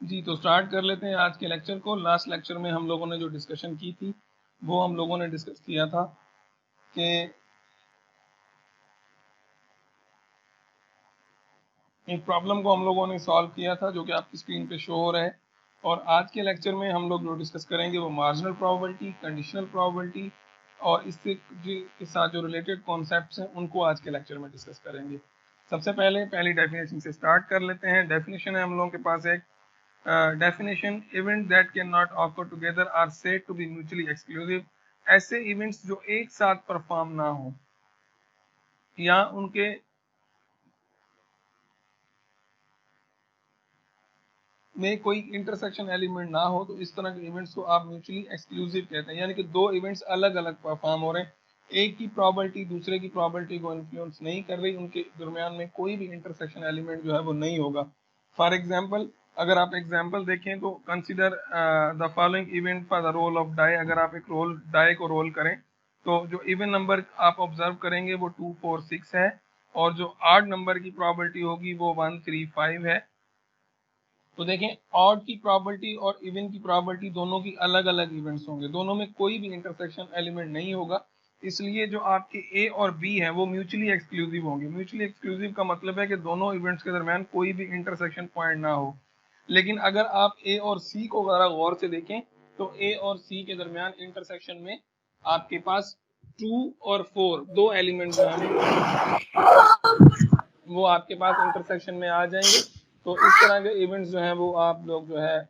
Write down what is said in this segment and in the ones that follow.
जी, तो स्टार्ट कर लेते हैं आज के लेक्चर को। लास्ट लेक्चर में हम लोगों ने जो डिस्कशन की थी वो हम लोगों ने डिस्कस किया था कि एक प्रॉब्लम को हम लोगों ने सॉल्व किया था जो कि आपकी स्क्रीन पे शो हो रहा है। और आज के लेक्चर में हम लोग जो डिस्कस करेंगे वो मार्जिनल प्रोबेबिलिटी, कंडीशनल प्रोबेबिलिटी और इससे के साथ जो रिलेटेड कॉन्सेप्ट्स हैं उनको आज के लेक्चर में डिस्कस करेंगे। सबसे पहले पहली डेफिनेशन से स्टार्ट कर लेते हैं। डेफिनेशन है हम लोगों के पास एक definition, event that can not occur together are said to be mutually exclusive. ऐसे इवेंट्स जो एक साथ परफॉर्म ना हो या उनके में कोई इंटरसेक्शन एलिमेंट ना हो, तो इस तरह के इवेंट्स को आप म्यूचुअली एक्सक्लूसिव कहते हैं। यानी कि दो इवेंट्स अलग अलग परफॉर्म हो रहे हैं, एक की प्रॉपर्टी दूसरे की प्रॉपर्टी को इन्फ्लुएंस नहीं कर रही, उनके दरमियान में कोई भी इंटरसेक्शन एलिमेंट जो है वो नहीं होगा। फॉर एग्जाम्पल, अगर आप एग्जाम्पल देखें तो consider the following event for the roll of die. अगर आप एक रोल डाई को रोल करें तो जो इवन नंबर आप ऑब्जर्व करेंगे वो 2, 4, 6 है, और जो ऑड नंबर की प्रॉपर्टी होगी वो 1, 3, 5 है। तो देखें, ऑड की प्रॉपर्टी और इवन की प्रॉपर्टी दोनों की अलग अलग इवेंट्स होंगे, दोनों में कोई भी इंटरसेक्शन एलिमेंट नहीं होगा। इसलिए जो आपके ए और बी है वो म्यूचुअली एक्सक्लूसिव होंगे। म्यूचुअली एक्सक्लूसिव का मतलब है कि दोनों इवेंट्स के दरमियान कोई भी इंटरसेक्शन पॉइंट ना हो। लेकिन अगर आप ए और सी को जरा गौर से देखें तो ए और सी के दरमियान इंटरसेक्शन में आपके पास 2 और 4 दो एलिमेंट जो है वो आपके पास इंटरसेक्शन में आ जाएंगे। तो इस तरह के इवेंट्स जो हैं वो आप लोग जो है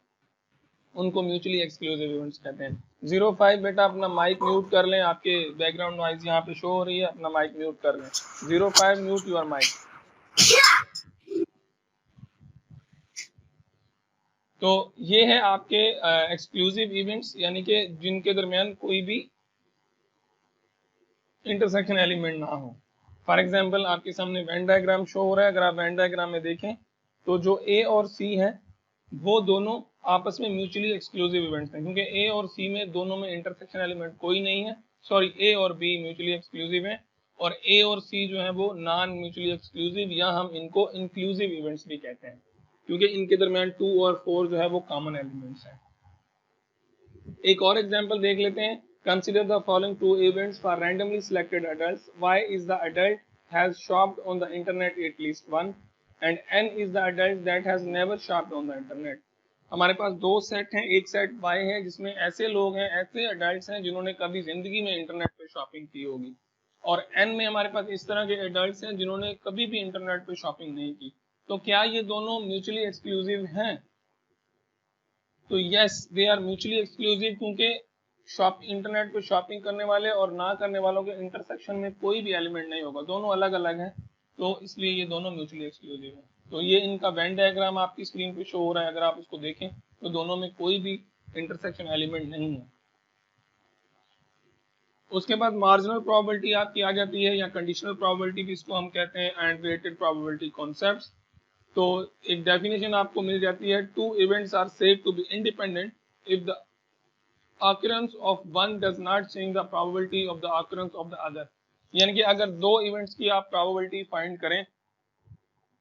उनको म्यूचुअली एक्सक्लूसिव इवेंट्स कहते हैं। 05 बेटा अपना माइक म्यूट कर लें, आपके बैकग्राउंड नॉइज यहाँ पे शो हो रही है, अपना माइक म्यूट कर लें। 05 म्यूट योर माइक। तो ये है आपके एक्सक्लूसिव इवेंट्स, यानी कि जिनके दरमियान कोई भी इंटरसेक्शन एलिमेंट ना हो। फॉर एग्जांपल, आपके सामने वेन डायग्राम शो हो रहा है। अगर आप वेन डायग्राम में देखें तो जो ए और सी है वो दोनों आपस में म्यूचुअली एक्सक्लूसिव इवेंट्स हैं, क्योंकि ए और सी में दोनों में इंटरसेक्शन एलिमेंट कोई नहीं है। सॉरी, ए और बी म्यूचुअली एक्सक्लूसिव है, और ए और सी जो है वो नॉन म्यूचुअली एक्सक्लूसिव, या हम इनको इंक्लूसिव इवेंट्स भी कहते हैं, क्योंकि इनके दरमियान 2 और 4 जो है वो कॉमन एलिमेंट्स हैं। एक और एग्जांपल देख लेते हैं। Consider the following two events for randomly selected adults. y is the adult has shopped on the internet at least once, and n is the adult that has never shopped on the internet. हमारे पास दो set हैं, एक set y है जिसमें ऐसे लोग हैं, ऐसे एडल्ट्स हैं जिन्होंने कभी जिंदगी में इंटरनेट पे शॉपिंग की होगी, और n में हमारे पास इस तरह के एडल्ट्स हैं जिन्होंने कभी भी इंटरनेट पे शॉपिंग नहीं की। तो क्या ये दोनों म्यूचुअली एक्सक्लूसिव हैं? तो yes, they are mutually exclusive, क्योंकि इंटरनेट पे शॉपिंग करने वाले और ना करने वालों के इंटरसेक्शन में कोई भी एलिमेंट नहीं होगा, दोनों अलग अलग हैं, तो इसलिए ये दोनों म्यूचुअली एक्सक्लूसिव हैं। तो ये इनका वेन डायग्राम आपकी स्क्रीन पे शो हो रहा है। अगर आप इसको देखें तो दोनों में कोई भी इंटरसेक्शन एलिमेंट नहीं है। उसके बाद मार्जिनल प्रोबेबिलिटी आपकी आ जाती है, या कंडीशनल प्रोबेबिलिटी भी इसको हम कहते हैं, एंड रिलेटेड प्रोबेबिलिटी कॉन्सेप्ट्स। तो एक डेफिनेशन आपको मिल जाती है, two events are said to be independent if the occurrence of one does not change the probability of the occurrence of the other। यानी कि अगर दो इवेंट्स की आप प्रोबेबिलिटी फाइंड करें,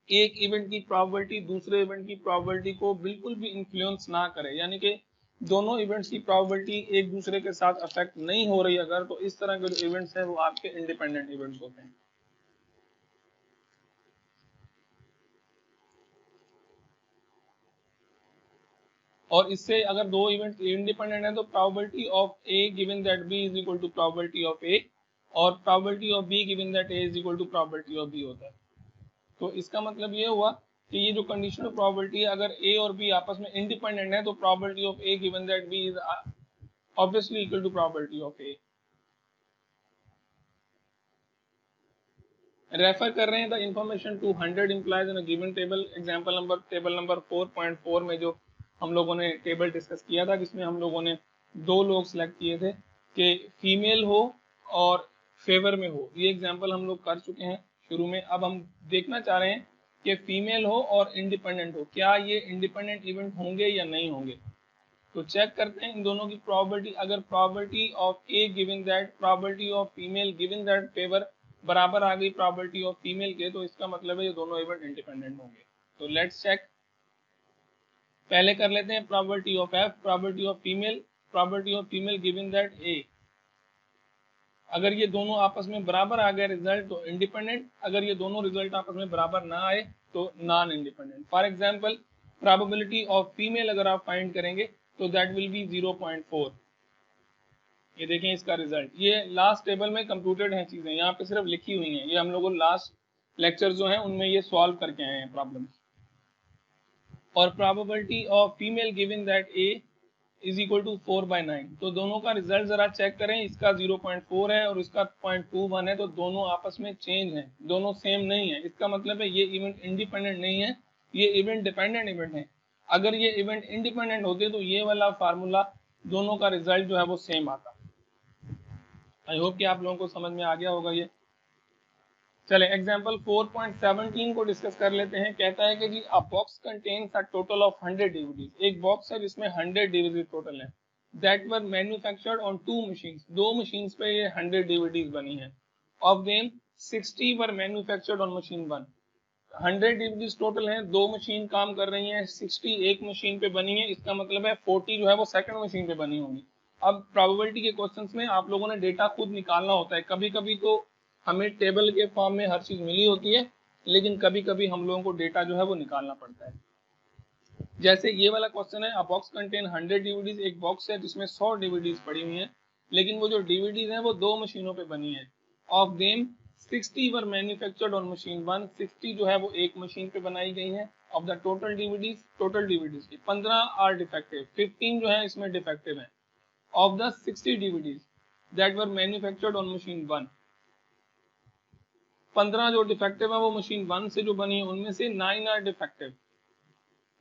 एक इवेंट की प्रोबेबिलिटी दूसरे इवेंट की प्रोबेबिलिटी को बिल्कुल भी इन्फ्लुएंस ना करे, यानी कि दोनों इवेंट्स की प्रोबेबिलिटी एक दूसरे के साथ अफेक्ट नहीं हो रही अगर, तो इस तरह के जो इवेंट्स हैं वो आपके इंडिपेंडेंट इवेंट्स होते हैं। और इससे अगर दो इवेंट्स इंडिपेंडेंट है तो probability of A given that B is equal to probability of A, और probability of B given that A is equal to probability of B होता है। तो इसका मतलब ये हुआ कि ये जो कंडीशनल प्रोबेबिलिटी है, अगर ए और बी आपस में इंडिपेंडेंट है तो probability of A given that B is obviously equal to probability of A. Refer कर रहे हैं the information to 100 employees in a given table. Example table number 4.4 में जो हम लोगों ने टेबल डिस्कस किया था, जिसमें हम लोगों ने दो लोग सिलेक्ट किए थे कि फीमेल हो और फेवर में हो। ये एग्जांपल हम लोग कर चुके हैं शुरू में। अब हम देखना चाह रहे हैं कि फीमेल हो और इंडिपेंडेंट हो, क्या ये इंडिपेंडेंट इवेंट होंगे या नहीं होंगे। तो चेक करते हैं इन दोनों की प्रोबेबिलिटी। अगर probability of A given that probability of female given that favour बराबर आ गई प्रोबेबिलिटी ऑफ फीमेल के, तो इसका मतलब है ये दोनों इवेंट इंडिपेंडेंट होंगे। तो लेट्स चेक। पहले कर लेते हैं probability of F, probability of female given that A. अगर ये दोनों आपस में बराबर आ गए रिजल्ट तो इंडिपेंडेंट, अगर ये दोनों रिजल्ट आपस में बराबर ना आए तो non independent. For example probability of female अगर आप फाइंड करेंगे तो दैट विल बी 0.4। ये देखें इसका रिजल्ट, ये लास्ट टेबल में कंप्यूटेड है चीजें, यहाँ पे सिर्फ लिखी हुई हैं, ये हम लोगों लास्ट लेक्चर जो है उनमें ये सॉल्व करके आए हैं प्रॉब्लम। और probability of female given that A is equal to 4/9। तो दोनों का रिजल्ट जरा चेक करें, इसका 0.4 है और इसका 0.21 है, तो दोनों आपस में चेंज हैं, दोनों सेम नहीं है। इसका मतलब है ये इवेंट इंडिपेंडेंट नहीं है, ये इवेंट डिपेंडेंट इवेंट है। अगर ये इवेंट इंडिपेंडेंट होते तो ये वाला फार्मूला दोनों का रिजल्ट जो है वो सेम आता। आई होप कि आप लोगों को समझ में आ गया होगा ये। चले एग्जाम्पल 4.17 को डिस्कस कर लेते हैं। कहता है कि जी a box contains a total of 100 DVDs. एक बॉक्स है जिसमें 100 डीवीडीज टोटल है, that were manufactured on 2 machines. 2 machines पे ये 100 डीवीडीज बनी है। Of them 60 were manufactured on machine 1। 100 DVDs total हैं, 2 मशीन काम कर रही हैं, 60 एक मशीन पे बनी है, इसका मतलब है 40 जो है वो सेकंड मशीन पे बनी होंगी। अब प्रोबेबिलिटी के क्वेश्चंस में आप लोगों ने डेटा खुद निकालना होता है। कभी कभी तो हमें टेबल के फॉर्म में हर चीज मिली होती है, लेकिन कभी कभी हम लोगों को डेटा जो है वो निकालना पड़ता है। जैसे ये वाला क्वेश्चन है, अ बॉक्स कंटेन 100 डीवीडीज। एक बॉक्स है जिसमें 100 डीवीडीज पड़ी हुई हैं, लेकिन वो जो डीवीडीज हैं वो 2 मशीनों पे बनी है। Of them 60 were manufactured on machine 1। 60 जो है वो एक मशीन पे बनाई गई है। ऑफ द टोटल डीवीडीज की 15 आर डिफेक्टिव, 15 जो है इसमें डिफेक्टिव है। Of the 60 DVDs that were manufactured on machine 1, 15 जो डिफेक्टिव है वो मशीन 1 से जो बनी है उनमें से 9 आर डिफेक्टिव।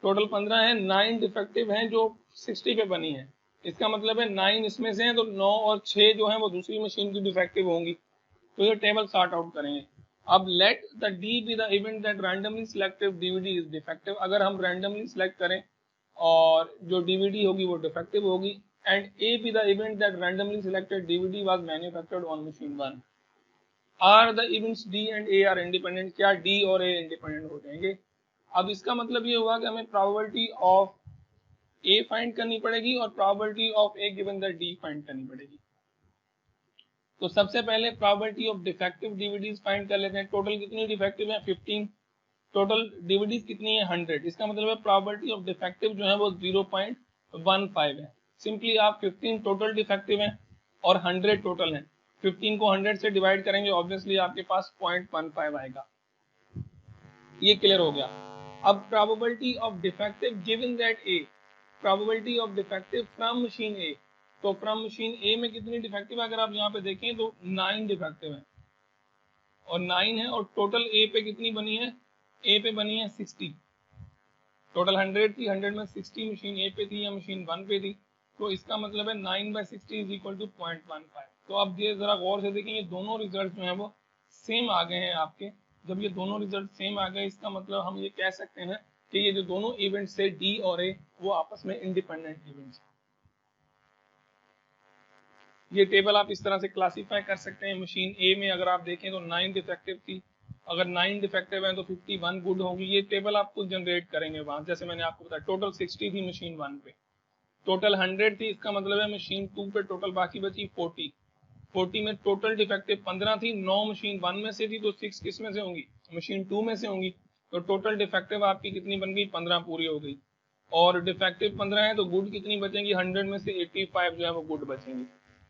टोटल 15 है, 9 डिफेक्टिव हैं जो 60 पे बनी है। इसका मतलब है 9 इसमें से हैं, तो 9 और 6 जो है वो दूसरी मशीन की डिफेक्टिव होंगी। तो ये टेबल सॉर्ट आउट करेंगे। अब let the D B the event that randomly selected DVD is defective. अगर हम रैंडमली सिलेक्ट करें और जो डीवीडी होगी वो डिफेक्टिव होगी, and A be the event that randomly selected DVD was manufactured on machine 1। Are the events D and A are independent. क्या D और ए इंडिपेंडेंट हो जाएंगे? अब इसका मतलब ये हुआ कि हमें प्रोबेबिलिटी ऑफ ए फाइंड करनी पड़ेगी और probability of A given the D find करनी पड़ेगी। तो सबसे पहले probability of defective DVDs find कर लेते हैं। टोटल कितनी डिफेक्टिव है? 15। टोटल डीवीडीज कितनी है? 100। इसका मतलब है प्रोबेबिलिटी ऑफ डिफेक्टिव जो है वो 0.15 है। सिंपली आप 15 टोटल डिफेक्टिव हैं और 100 टोटल हैं, 15 को 100 से डिवाइड करेंगे, ऑब्वियसली आपके पास 0.15 आएगा। ये क्लियर हो गया। अब probability of defective given that A, probability of defective from machine A. तो फ्रॉम मशीन ए में कितनी डिफेक्टिव है? अगर आप यहाँ पे देखें तो 9 डिफेक्टिव है और 9 है, और टोटल ए पे कितनी बनी है? ए पे बनी है 60। टोटल 100 थी, 100 में 60 मशीन ए पे थी या मशीन 1 पे थी, तो इसका मतलब है 9/60 इज इक्वल टू 0.15। तो अब ये जरा गौर से देखें, ये दोनों रिजल्ट जो है वो सेम आ गए हैं आपके। जब ये दोनों रिजल्ट सेम आ गए, इसका मतलब हम ये कह सकते हैं कि ये जो दोनों इवेंट्स है डी और ए वो आपस में इंडिपेंडेंट इवेंट्स। ये टेबल आप इस तरह से क्लासीफाई कर सकते हैं। मशीन ए में अगर आप देखें तो 9 डिफेक्टिव थी, अगर 9 डिफेक्टिव है तो 51 गुड होगी। ये टेबल आप खुद जनरेट करेंगे वहां, जैसे मैंने आपको बताया टोटल 60 थी मशीन 1 पे, टोटल 100 थी, इसका मतलब है मशीन 2 पे टोटल बाकी बची 40। 40 में टोटल डिफेक्टिव 15 थी, 9 मशीन 1 में से थी, तो 6 किस में से होंगी? मशीन 2 में से होंगी। तो टोटल डिफेक्टिव आपकी कितनी बन गई? 15 पूरी हो गई। और डिफेक्टिव 15 है तो गुड कितनी बचेंगी? 100 में से 85 जो है वो गुड बचेंगी।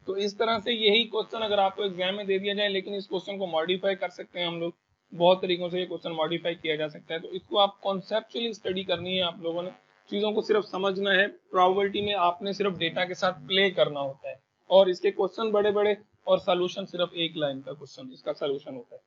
तो इस तरह से यही क्वेश्चन अगर आपको एग्जाम में दे दिया जाए, लेकिन इस क्वेश्चन को मॉडिफाई कर सकते हैं हम लोग, बहुत तरीकों से ये क्वेश्चन मॉडिफाई किया जा सकता है। तो इसको आप कॉन्सेप्चुअली स्टडी करनी है आप लोगों ने, चीजों को सिर्फ समझना है। प्रोबेबिलिटी में आपने सिर्फ डेटा के साथ प्ले करना होता है, और इसके क्वेश्चन बड़े बड़े और सॉल्यूशन सिर्फ एक लाइन का क्वेश्चन इसका सॉल्यूशन होता है।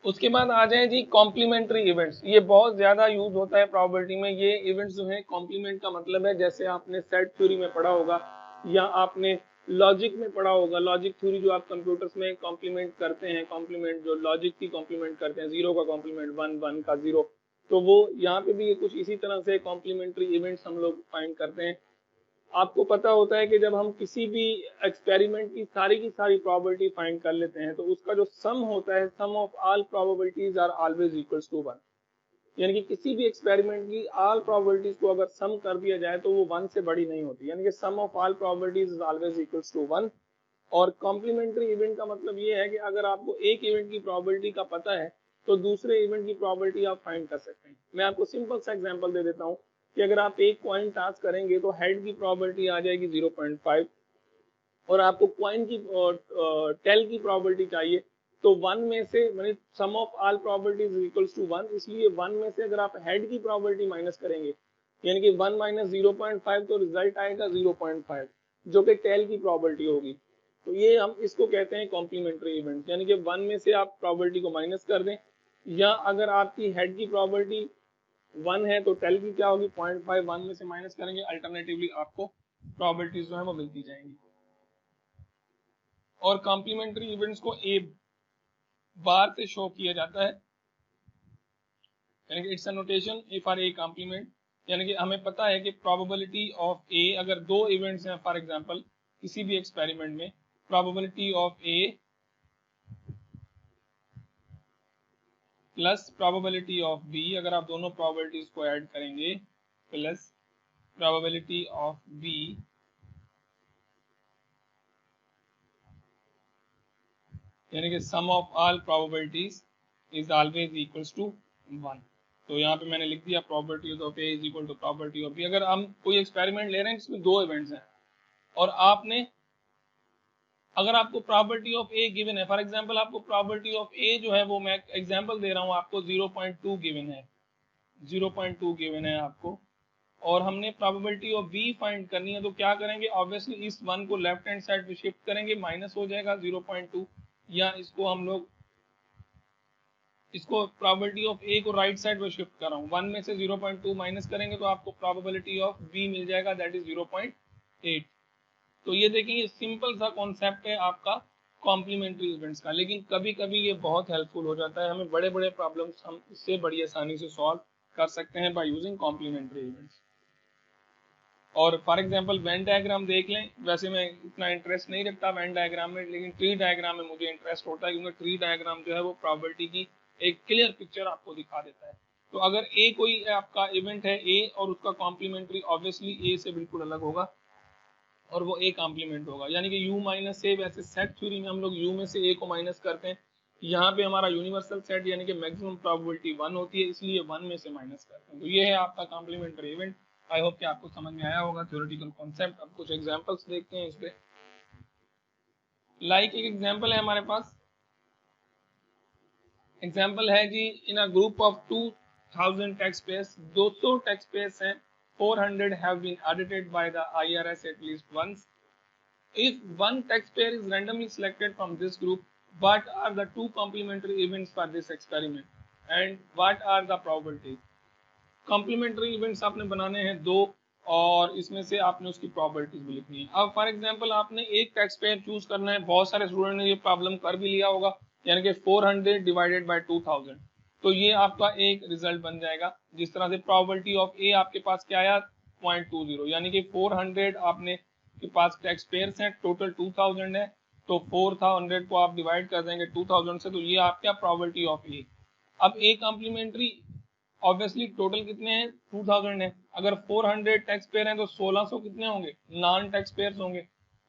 उसके बाद आ जाए जी कॉम्प्लीमेंट्री इवेंट्स। ये बहुत ज्यादा यूज होता है प्रोबेबिलिटी में। ये इवेंट्स जो है, कॉम्प्लीमेंट का मतलब है जैसे आपने सेट थ्योरी में पढ़ा होगा या आपने लॉजिक में पढ़ा होगा। लॉजिक थ्योरी जो आप कंप्यूटर्स में कॉम्प्लीमेंट करते हैं, कॉम्प्लीमेंट जो लॉजिक की कॉम्प्लीमेंट करते हैं, 0 का कॉम्प्लीमेंट 1, 1 का 0, तो वो यहाँ पे भी कुछ इसी तरह से कॉम्प्लीमेंट्री इवेंट्स हम लोग फाइंड करते हैं। आपको पता होता है कि जब हम किसी भी एक्सपेरिमेंट की सारी प्रोबेबिलिटी फाइंड कर लेते हैं तो उसका जो सम होता है, sum of all probabilities are always equals to 1। यानी कि किसी भी एक्सपेरिमेंट की ऑल प्रोबेबिलिटीज को अगर सम कर दिया जाए तो वो 1 से बड़ी नहीं होती, यानी कि sum of all probabilities is always equals to 1। और कॉम्प्लीमेंट्री इवेंट का मतलब ये है कि अगर आपको एक इवेंट की प्रोबेबिलिटी का पता है तो दूसरे इवेंट की प्रोबेबिलिटी आप फाइंड कर सकते हैं। मैं आपको सिंपल सा एग्जांपल दे देता हूँ कि अगर आप एक कॉइन टास्क करेंगे तो हेड की प्रोबेबिलिटी आ जाएगी 0.5 और आपको कॉइन की टेल की प्रोबेबिलिटी चाहिए तो 1 में से माने sum of all probabilities equals to 1, इसलिए 1 में से अगर आप हेड की प्रोबेबिलिटी माइनस करेंगे यानी कि 1 माइनस 0.5 तो रिजल्ट आएगा 0.5 जो कि टेल की प्रोबेबिलिटी होगी। तो ये हम इसको कहते हैं कॉम्प्लीमेंट्री इवेंट, यानी कि 1 में से आप प्रोबेबिलिटी को माइनस कर दें, या अगर आपकी हेड की प्रोबेबिलिटी 1 है तो टेल की क्या होगी 0.5, 1 में से माइनस करेंगे, अल्टरनेटिवली आपको प्रोबेबिलिटीज जो है वो मिलती जाएंगी। और कॉम्प्लीमेंट्री इवेंट्स को ए बार से शो किया जाता है, यानी कि it's a notation A for A complement, यानी कि हमें पता है कि प्रोबेबिलिटी ऑफ ए, अगर दो इवेंट्स हैं फॉर एग्जांपल किसी भी एक्सपेरिमेंट में, probability of A plus probability of B, अगर आप दोनों प्रोबेबिलिटीज को ऐड करेंगे प्लस प्रोबेबिलिटी ऑफ बी यानी कि sum of all probabilities is always equals to 1। तो यहाँ पे मैंने लिख दिया probability of A is equal to probability of B. अगर हम कोई एक्सपेरिमेंट ले रहे हैं जिसमें दो इवेंट्स हैं और आपने, अगर आपको प्रोबेबिलिटी ऑफ ए गिवन है, फॉर एग्जांपल आपको प्रोबेबिलिटी ऑफ ए जो है वो मैं एग्जांपल दे रहा हूँ आपको 0.2 गिवन है, 0.2 गिवन है आपको, और हमने प्रोबेबिलिटी ऑफ बी फाइंड करनी है तो क्या करेंगे, ऑब्वियसली इस 1 को लेफ्ट हैंड साइड पे शिफ्ट करेंगे, माइनस हो जाएगा 0.2, या इसको हम लोग इसको प्रोबेबिलिटी ऑफ ए को राइट साइड पे शिफ्ट कर रहा हूँ, 1 में से 0.2 माइनस करेंगे तो आपको प्रोबेबिलिटी ऑफ बी मिल जाएगा, दैट इज 0.8। तो ये देखिए ये सिंपल सा कॉन्सेप्ट है आपका कॉम्प्लीमेंट्री इवेंट्स का, लेकिन कभी कभी ये बहुत हेल्पफुल हो जाता है, हमें बड़े बड़े प्रॉब्लम्स हम इससे बड़ी आसानी से सॉल्व कर सकते हैं बाय यूजिंग कॉम्प्लीमेंट्री इवेंट्स। और फॉर एग्जांपल वेन डायग्राम देख लें, वैसे मैं इतना इंटरेस्ट नहीं रखता वेन डायग्राम में, लेकिन ट्री डायग्राम में मुझे इंटरेस्ट होता है क्योंकि ट्री डायग्राम जो है वो प्रोबेबिलिटी की एक क्लियर पिक्चर आपको दिखा देता है। तो अगर ए कोई आपका इवेंट है ए और उसका कॉम्प्लीमेंट्री ऑब्वियसली ए से बिल्कुल अलग होगा और वो ए कॉम्प्लीमेंट होगा, यानी कि u माइनस ए, वैसे सेट थ्योरी में हम लोग u में से a को माइनस करते हैं, यहाँ पे हमारा यूनिवर्सल सेट यानी कि मैक्सिमम प्रोबेबिलिटी 1 होती है, इसलिए 1 में से माइनस करते हैं। तो ये है आपका कॉम्प्लीमेंट्री इवेंट। आई होप कि आपको समझ में आया होगा थ्योरेटिकल कॉन्सेप्ट। अब कुछ एग्जांपल्स देखते हैं इस पे। लाइक एक एग्जांपल है हमारे पास, एग्जांपल है जी, in a group of 2000 taxpayers, 200 taxpayers हैं, 400 have been audited by the IRS at least once. If one taxpayer is randomly selected from this group, what are the two complementary events for this experiment and what are the probabilities? Complementary events आपने बनाने हैं दो और इसमें से आपने उसकी probabilities भी लिखनी है। अब फॉर एग्जांपल आपने एक टैक्स पेयर चूज करना है, बहुत सारे स्टूडेंट ने ये प्रॉब्लम कर भी लिया होगा, यानी कि 400 डिवाइडेड बाय 2000, तो ये आपका एक रिजल्ट बन जाएगा। जिस तरह से प्रोबेबिलिटी ऑफ ए आपके पास क्या आया 0.20, यानी कि 400 आपने के पास टैक्स पेयर्स हैं, टोटल 2000 है, तो 400 को आप डिवाइड कर देंगे 2000 से, तो ये आपका प्रोबेबिलिटी ऑफ ए। अब ए कॉम्प्लीमेंट्री ऑब्वियसली टोटल कितने हैं 2000 है, अगर 400 टैक्स पेयर हैं तो 1600 कितने होंगे नॉन टैक्स पेयर्स होंगे,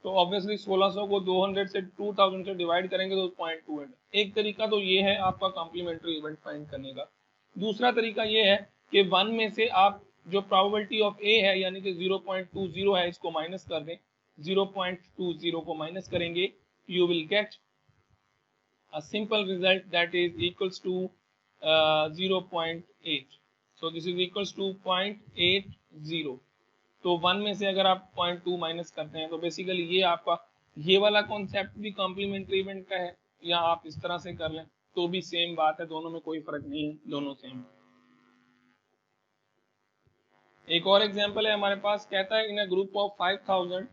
तो ऑब्वियसली 1600 को 200 से 2000 से डिवाइड करेंगे तो 0.2 एक तरीका तो ये है आपका कॉम्प्लीमेंट्री इवेंट फाइंड करने का। दूसरा तरीका ये है कि 1 में से आप जो प्रोबेबिलिटी ऑफ ए है यानी कि 0.20 है इसको माइनस कर दें, 0.20 को माइनस करेंगे you will gate a simple result that is equals to 0.8, so this is equals to 0.80। तो 1 में से अगर आप 0.2 माइनस करते हैं तो बेसिकली ये आपका ये वाला कॉन्सेप्ट भी कॉम्प्लीमेंट्री इवेंट का है, या आप इस तरह से कर लें तो भी सेम बात है, दोनों में कोई फर्क नहीं है, दोनों सेम। एक और एग्जांपल है हमारे पास, कहता है in a group of 5000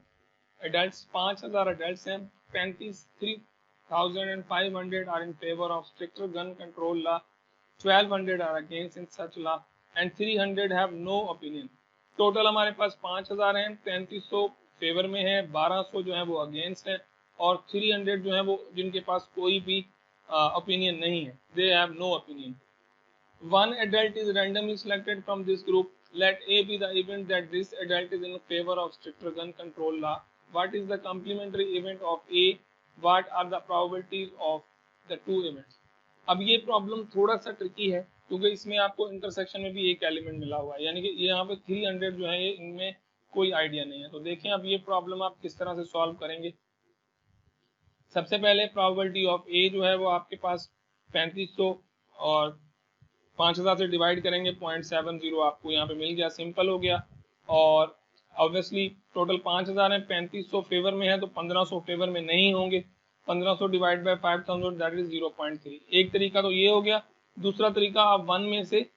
adults, 5000 adults हैं, 53,500 are in favor of stricter gun control law, 1200 are against in such law and 300 have no opinion। Total हमारे पास 5000 हैं, 3500 फेवर में है, 1200 जो है वो अगेंस्ट है और 300 जो है वो जिनके पास कोई भी ओपिनियन नहीं है, they have no opinion. One adult is randomly selected from this group. Let A be the event that this adult is in favor of stricter gun control law. What is the complementary event of A? What are the probabilities of the two events? अब ये problem थोड़ा सा tricky है क्योंकि इसमें आपको intersection में भी एक एलिमेंट मिला हुआ है, यानी कि यहाँ पे 300 जो है ये इनमें कोई आइडिया नहीं है। तो देखें अब ये प्रॉब्लम आप किस तरह से सॉल्व करेंगे। सबसे पहले प्रोबेबिलिटी ऑफ ए जो है वो आपके पास 3500 और 5000 से डिवाइड करेंगे 0.70 आपको यहाँ पे मिल गया, सिंपल हो गया। और ऑब्वियसली टोटल 5000 है, 3500 फेवर में है तो 1500 फेवर में नहीं होंगे। 1500 डिवाइड बाय 5000 दैट इज 0.3। एक तरीका तो ये हो गया। दूसरा तरीका आप 1 में से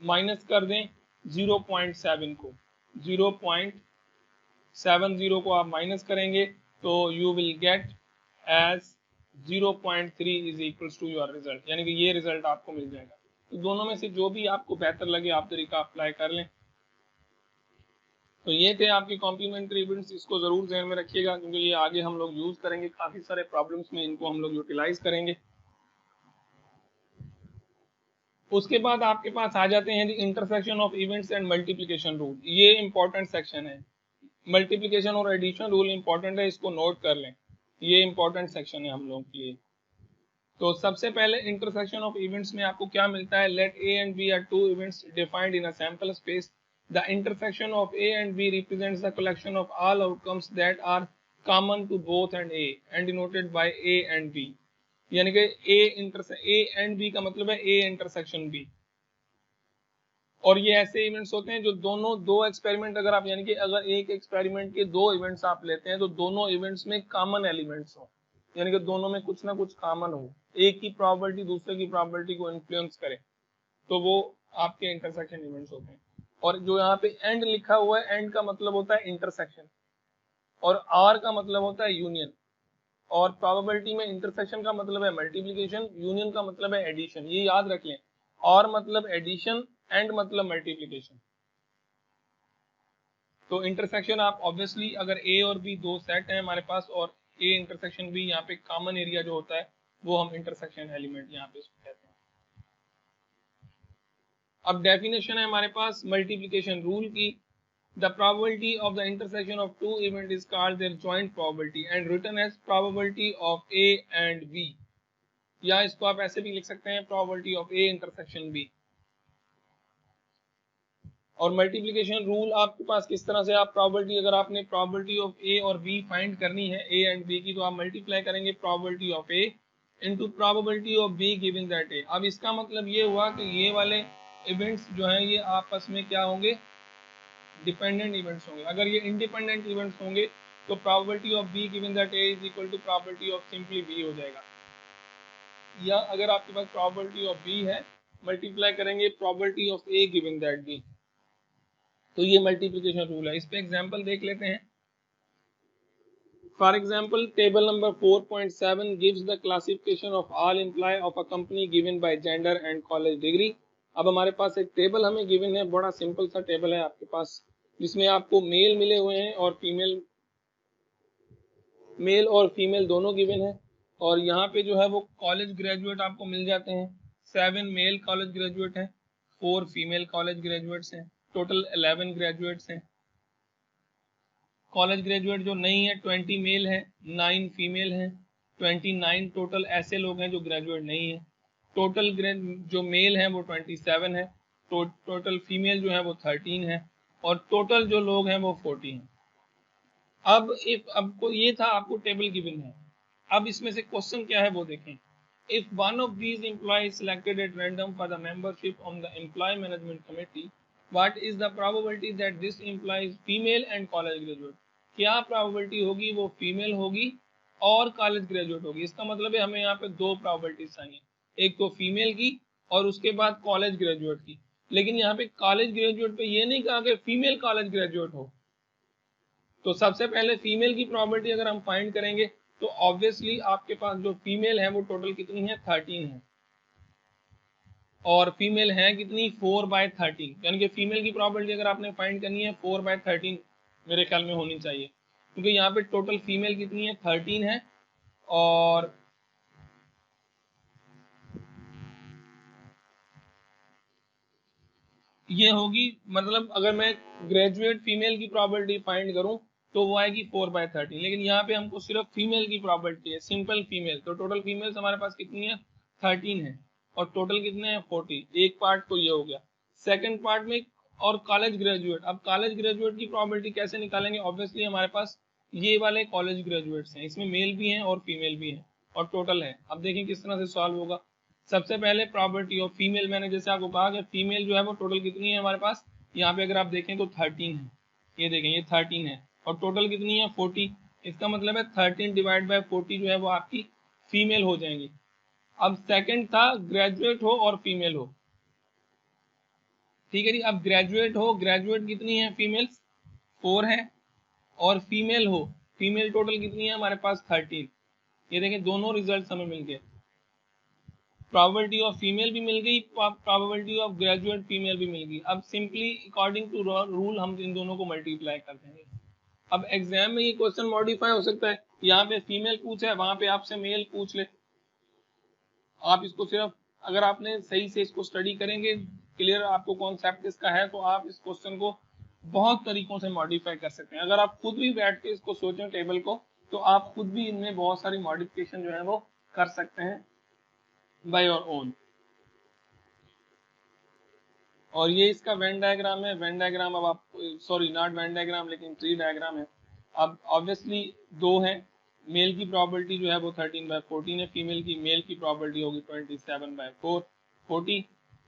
माइनस कर दें 0.7 को, 0.70 को आप माइनस करेंगे तो you will get as 0.3 is equals to your result, यानी कि ये रिजल्ट आपको मिल जाएगा। तो दोनों में से जो भी आपको बेहतर लगे आप तरीका अप्लाई कर लें। तो ये थे आपके कॉम्प्लीमेंट्री इवेंट्स, इसको जरूर ध्यान में रखिएगा क्योंकि ये आगे हम लोग यूज करेंगे, काफी सारे प्रॉब्लम्स में इनको हम लोग यूटिलाइज करेंगे। उसके बाद आपके पास आ जाते हैं intersection of events and multiplication rule. ये इंपॉर्टेंट सेक्शन है, मल्टीप्लिकेशन और एडिशन रूल इंपॉर्टेंट है, इसको नोट कर लें, ये इंपॉर्टेंट सेक्शन है हम लोग के लिए। तो सबसे पहले इंटरसेक्शन ऑफ इवेंट्स में आपको क्या मिलता है, let A and B are two events defined in a sample space, the intersection of A and B represents the collection of all outcomes that are common to both and A and denoted by A and B. यानी कि ए and B का मतलब है ए intersection B. और ये ऐसे events होते हैं जो दोनों दो एक्सपेरिमेंट अगर आप, यानी कि अगर एक एक्सपेरिमेंट के दो इवेंट्स आप लेते हैं तो दोनों इवेंट्स में कॉमन एलिमेंट्स हो, यानी कि दोनों में कुछ ना कुछ कॉमन हो, एक की प्रॉपर्टी दूसरे की प्रॉपर्टी को इन्फ्लुएंस करे, तो वो आपके इंटरसेक्शन इवेंट्स होते हैं। और जो यहाँ पे एंड लिखा हुआ है, एंड का मतलब होता है इंटरसेक्शन और आर का मतलब होता है यूनियन। और प्रोबेबिलिटी में इंटरसेक्शन का मतलब है मल्टीप्लिकेशन, यूनियन का मतलब है एडिशन, ये याद रख लें। और मतलब एडिशन, एंड मतलब मल्टीप्लिकेशन। तो इंटरसेक्शन आप ऑब्वियसली अगर ए और बी दो सेट हैं हमारे पास और ए इंटरसेक्शन बी, यहाँ पे कॉमन एरिया जो होता है वो हम इंटरसेक्शन एलिमेंट यहाँ पे इसको कहते हैं। अब डेफिनेशन है हमारे पास मल्टीप्लिकेशन रूल की, the probability of the intersection of two events is called their joint probability and written as probability of A and B, या इसको आप ऐसे भी लिख सकते हैं probability of A intersection B। और मल्टीप्लिकेशन रूल आपके पास किस तरह से, आप प्रोबेबिलिटी, अगर आपने प्रोबेबिलिटी ऑफ ए और बी फाइंड करनी है ए एंड बी की, तो आप मल्टीप्लाई करेंगे probability of A into probability of B given that A. अब इसका मतलब ये हुआ कि ये वाले इवेंट्स जो हैं ये आपस में क्या होंगे, डिपेंडेंट इवेंट्स होंगे। अगर ये इंडिपेंडेंट इवेंट्स होंगे तो probability of B given that A is equal to probability of simply B हो जाएगा। या अगर आपके पास प्रोबेबिलिटी ऑफ बी है मल्टीप्लाई करेंगे probability of A given that B, तो ये मल्टीप्लिकेशन रूल है। इस पे एग्जांपल देख लेते हैं। For example table number 4.7 gives the classification of all employ of a company given by gender and college degree. अब हमारे पास एक टेबल हमें गिवन है, बड़ा सिंपल सा टेबल है आपके पास, जिसमें आपको मेल मिले हुए हैं और फीमेल, मेल और फीमेल दोनों गिवन है। और यहाँ पे जो है वो कॉलेज ग्रेजुएट आपको मिल जाते हैं, 7 मेल कॉलेज ग्रेजुएट हैं, 4 फीमेल कॉलेज ग्रेजुएट्स हैं, टोटल 11 ग्रेजुएट्स हैं। कॉलेज ग्रेजुएट जो नहीं है 20 मेल है, 9 फीमेल हैं, 29 टोटल ऐसे लोग हैं जो ग्रेजुएट नहीं है। टोटल जो मेल हैं वो 27 है, टोटल फीमेल जो है वो 13 है और टोटल जो लोग हैं वो 40 हैं। अब इफ आपको ये था, आपको टेबल गिवन है। अब इसमें से क्वेश्चन क्या है वो देखें। If one of these employee selected at random for the membership on the employee management committee, what is the probability that this employee is female and college graduate. क्या probability होगी, वो फीमेल होगी और college graduate होगी। इसका मतलब है हमें यहाँ पे दो प्रोबेबिलिटीज चाहिए, एक तो फीमेल की और उसके बाद कॉलेज ग्रेजुएट की। लेकिन यहाँ पे कॉलेज ग्रेजुएट पे ये नहीं कहा कि फीमेल कॉलेज ग्रेजुएट हो। तो सबसे पहले फीमेल की प्रोबेबिलिटी अगर हम फाइंड करेंगे तो ऑब्वियसली आपके पास जो फीमेल है वो टोटल कितनी है, 13 है। और फीमेल है कितनी, 4/13, यानी कि फीमेल की प्रोबेबिलिटी अगर आपने फाइंड करनी है 4/13 मेरे ख्याल में होनी चाहिए, क्योंकि यहाँ पे टोटल फीमेल कितनी है, 13 है। और ये होगी, मतलब अगर मैं ग्रेजुएट फीमेल की प्रॉपर्टी फाइंड करूं तो वो आएगी 4/13, लेकिन यहाँ पे हमको सिर्फ फीमेल की प्रॉपर्टी है, सिंपल फीमेल, तो टोटल फीमेल्स हमारे पास कितनी है 13 है, और टोटल कितने हैं 40। एक पार्ट तो ये हो गया। सेकंड पार्ट में और कॉलेज ग्रेजुएट, अब कॉलेज ग्रेजुएट की प्रॉपर्टी कैसे निकालेंगे, ऑब्वियसली हमारे पास ये वाले कॉलेज ग्रेजुएट्स हैं, इसमें मेल भी हैं और फीमेल भी हैं और टोटल है। अब देखें किस तरह से सॉल्व होगा। सबसे पहले प्रॉपर्टी ऑफ फीमेल, मैंने जैसे आपको कहा कि फीमेल जो है वो टोटल कितनी है हमारे पास, यहाँ पे अगर आप देखें तो 13 है, ये देखें ये 13 है, और टोटल कितनी है 40। इसका मतलब है 13 डिवाइड बाय 40 जो है वो आपकी फीमेल हो जाएंगी। अब सेकंड था ग्रेजुएट हो और फीमेल हो, ठीक है जी। अब ग्रेजुएट हो, ग्रेजुएट कितनी है फीमेल्स 4 है, और फीमेल हो, फीमेल टोटल कितनी है हमारे पास 13। ये देखें दोनों रिजल्ट हमें मिल गए, प्रोबेबिलिटी ऑफ फीमेल भी मिल गई, प्रोबेबिलिटी ऑफ ग्रेजुएट फीमेल भी मिल गई। अब सिंपली अकॉर्डिंग टू रूल हम इन दोनों को मल्टीप्लाई कर देंगे। अब एग्जाम में ये क्वेश्चन मॉडिफाई हो सकता है, यहाँ पे फीमेल पूछा है, वहां पे आपसे मेल पूछ ले। आप इसको सिर्फ अगर आपने सही से इसको स्टडी करेंगे, क्लियर आपको कॉन्सेप्ट इसका है, तो आप इस क्वेश्चन को बहुत तरीकों से मॉडिफाई कर सकते हैं। अगर आप खुद भी बैठ के इसको सोचें टेबल को, तो आप खुद भी इनमें बहुत सारी मॉडिफिकेशन जो है वो कर सकते हैं बाय योर ओन। और ये इसका वेन डायग्राम है। वेन डायग्राम अब आप, सॉरी नॉट वेन डायग्राम लेकिन ट्री डायग्राम है। अब ऑब्वियसली दो है, मेल की प्रॉपर्टी जो है वो 13/14 है, फीमेल की मेल की प्रॉपर्टी होगी 27/40।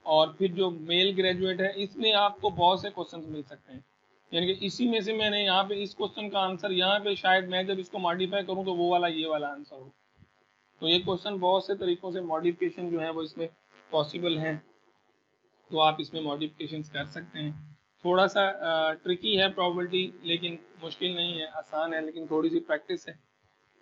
और फिर जो मेल ग्रेजुएट है, इसमें आपको बहुत से क्वेश्चन मिल सकते हैं, यानी कि इसी में से मैंने यहाँ पे इस क्वेश्चन का आंसर, यहाँ पे शायद मैं जब इसको मॉडिफाई करूँ तो वो वाला ये वाला आंसर हो। तो ये क्वेश्चन बहुत से तरीकों से मॉडिफिकेशन जो है वो इसमें पॉसिबल है, तो आप इसमें मॉडिफिकेशन कर सकते हैं। थोड़ा सा ट्रिकी है प्रॉपर्टी, लेकिन मुश्किल नहीं है, आसान है, लेकिन थोड़ी सी प्रैक्टिस है।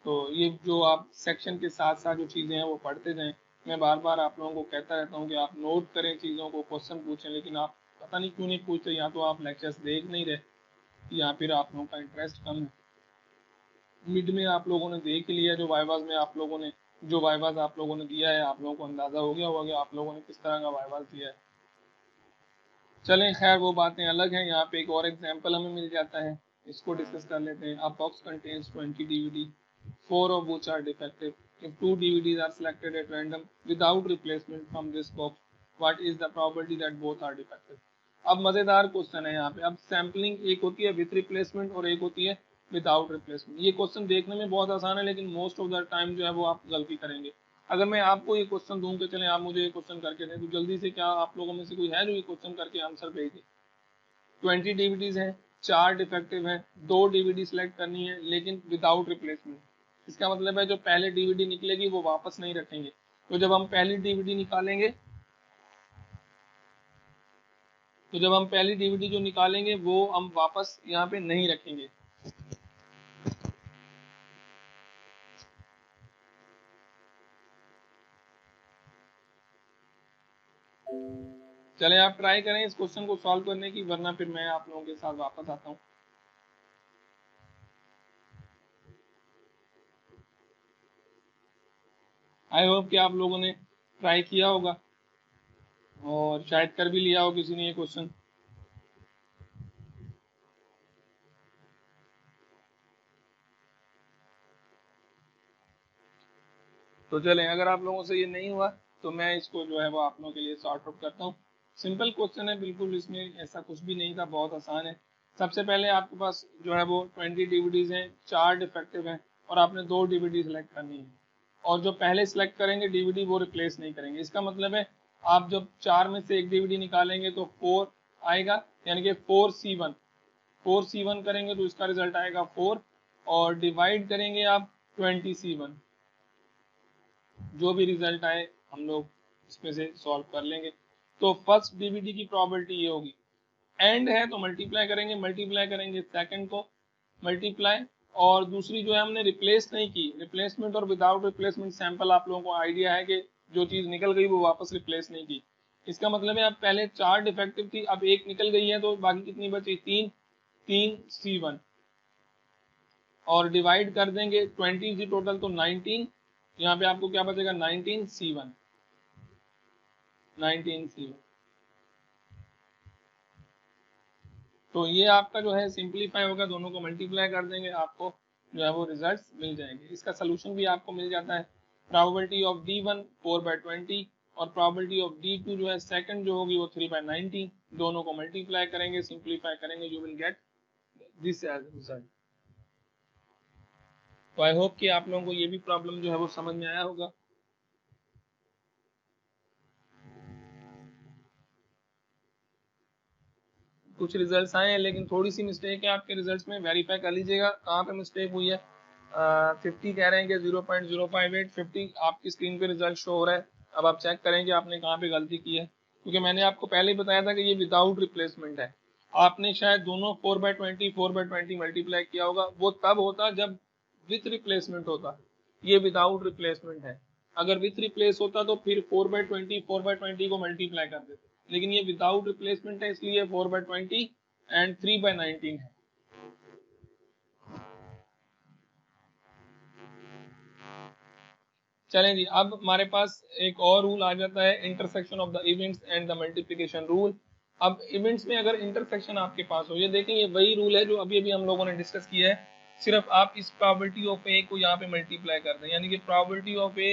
तो ये जो आप सेक्शन के साथ साथ जो चीज़ें हैं वो पढ़ते जाएं। मैं बार बार आप लोगों को कहता रहता हूँ कि आप नोट करें चीज़ों को, क्वेश्चन पूछें, लेकिन आप पता नहीं क्यों नहीं पूछते, या तो आप लेक्चर्स देख नहीं रहे या फिर आप लोगों का इंटरेस्ट कम है। मिड में आप लोगों ने देख लिया, जो वाइवाज में आप लोगों ने जो वाइवाज आप लोगों ने दिया है, आप लोगों को अंदाज़ा हो गया होगा कि आप लोगों ने किस तरह का वाइवाज दिया है। चलें खैर वो बातें अलग हैं। यहाँ पे एक और एग्जांपल हमें मिल जाता है, इसको डिस्कस कर लेते हैं। अ box contains 20 DVD, 4 of which are defective. If 2 DVDs are selected at random without replacement from this box, what is the probability that both are defective? अब मजेदार क्वेश्चन है यहाँ पे। अब सैम्पलिंग एक होती है विथ रिप्लेसमेंट और एक होती है विदाउट रिप्लेसमेंट। ये क्वेश्चन देखने में बहुत आसान है, लेकिन मोस्ट ऑफ द टाइम जो है वो आप गलती करेंगे। अगर मैं आपको ये क्वेश्चन दूं कि चलें आप मुझे ये क्वेश्चन करके दें, तो जल्दी से क्या आप लोगों में से कोई है जो ये क्वेश्चन करके आंसर भेज दे। 20 DVDs हैं, 4 डिफेक्टिव हैं, 2 DVD सेलेक्ट करनी है लेकिन विदाउट रिप्लेसमेंट। इसका मतलब है जो पहले DVD निकलेगी वो वापस नहीं रखेंगे। तो जब हम पहली DVD निकालेंगे, तो जब हम पहली DVD जो निकालेंगे वो हम वापस यहाँ पे नहीं रखेंगे। चले आप ट्राई करें इस क्वेश्चन को सॉल्व करने की, वरना फिर मैं आप लोगों के साथ वापस आता हूँ। आई होप कि आप लोगों ने ट्राई किया होगा और शायद कर भी लिया हो किसी ने ये क्वेश्चन। तो चलें, अगर आप लोगों से ये नहीं हुआ तो मैं इसको जो है वो आप लोगों के लिए सॉर्ट आउट करता हूँ। सिंपल क्वेश्चन है बिल्कुल, इसमें ऐसा कुछ भी नहीं था, बहुत आसान है। सबसे पहले आपके पास जो है वो 20 DVDs हैं, 4 डिफेक्टिव हैं, और आपने 2 DVD सेलेक्ट करनी है। और जो पहले सेलेक्ट करेंगे DVD वो रिप्लेस नहीं करेंगे। इसका मतलब है आप जब 4 में से एक DVD निकालेंगे तो 4 आएगा, यानी कि 4C1 करेंगे तो इसका रिजल्ट आएगा 4, और डिवाइड करेंगे आप 20C1, जो भी रिजल्ट आए हम लोग इसमें से सॉल्व कर लेंगे। तो फर्स्ट DVD की प्रॉपर्टी ये होगी, एंड है तो मल्टीप्लाई करेंगे सेकंड को मल्टीप्लाई, और दूसरी जो है हमने रिप्लेस नहीं की, रिप्लेसमेंट और विदाउट रिप्लेसमेंट सैंपल आप लोगों को आइडिया है कि जो चीज़ निकल गई वो वापस रिप्लेस नहीं की। इसका मतलब है अब पहले 4 डिफेक्टिव थी, अब एक निकल गई है, तो बाकी कितनी बची 3C1, और डिवाइड कर देंगे 20 थी टोटल तो 19, यहाँ पे आपको क्या बचेगा 19C1। तो ये आपका जो है सिंप्लीफाई होगा, दोनों को मल्टीप्लाई कर देंगे, आपको जो है वो रिजल्ट्स मिल जाएंगे। इसका सोल्यूशन भी आपको मिल जाता है। प्रोबेबिलिटी ऑफ D1 4/20 और प्रोबेबिलिटी ऑफ D2 जो है सेकंड जो होगी वो 3/19, दोनों को मल्टीप्लाई करेंगे, सिंप्लीफाई करेंगे, you will get this as result. तो आई होप कि आप लोगों को ये भी प्रॉब्लम जो है वो समझ में आया होगा। कुछ रिजल्ट्स आए हैं लेकिन थोड़ी सी मिस्टेक है आपके रिजल्ट्स में, वेरीफाई कर लीजिएगा कहाँ पे मिस्टेक हुई है। 50 कह रहे हैं कि 0.058, 50 आपकी स्क्रीन पे रिजल्ट शो हो रहा है। अब आप चेक करें कि आपने कहाँ पे गलती की है, क्योंकि मैंने आपको पहले ही बताया था कि ये विदाउट रिप्लेसमेंट है। आपने शायद दोनों 4/20 मल्टीप्लाई किया होगा, वो तब होता जब विथ रिप्लेसमेंट होता, ये विदाउट रिप्लेसमेंट है। अगर विथ रिप्लेस होता तो फिर 4/20 को मल्टीप्लाई कर देते, लेकिन ये विदाउट रिप्लेसमेंट है, इसलिए 4/20 एंड 3/19 है। चलें जी, अब हमारे पास एक और रूल आ जाता है, intersection of the events and the multiplication rule. अब इवेंट्स में अगर इंटरसेक्शन आपके पास हो, ये देखें ये वही रूल है जो अभी अभी हम लोगों ने डिस्कस किया है, सिर्फ आप इस प्रोबेबिलिटी ऑफ ए को यहाँ पे मल्टीप्लाई कर दें, यानी कि probability of A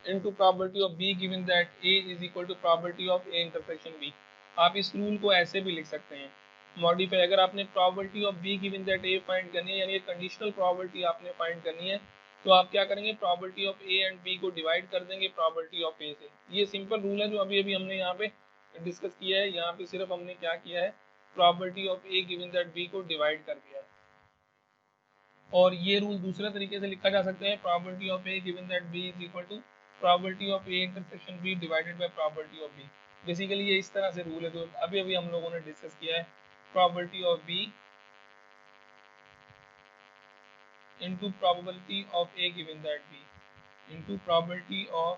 into probability of B given that A is equal to probability of A intersection B. आप इस रूल को ऐसे भी लिख सकते हैं, मॉडिफाई। अगर आपने probability of B given that A find करनी है, यानी कंडीशनल प्रोबेबिलिटी आपने फाइंड करनी है, तो आप क्या करेंगे, probability of A and B को डिवाइड कर देंगे प्रोबेबिलिटी ऑफ ए से। ये सिंपल रूल है जो अभी अभी हमने यहाँ पे डिस्कस किया है। यहाँ पे सिर्फ हमने क्या किया है, probability of A given that B को डिवाइड कर दिया है। और ये रूल दूसरे तरीके से लिखा जा सकता है, probability of A given that B is equal to probability of A intersection B divided by probability of B. Basically ये इस तरह से रूल है जो अभी अभी हम लोगों ने डिस्कस किया है, probability of B into probability of A given that B into probability of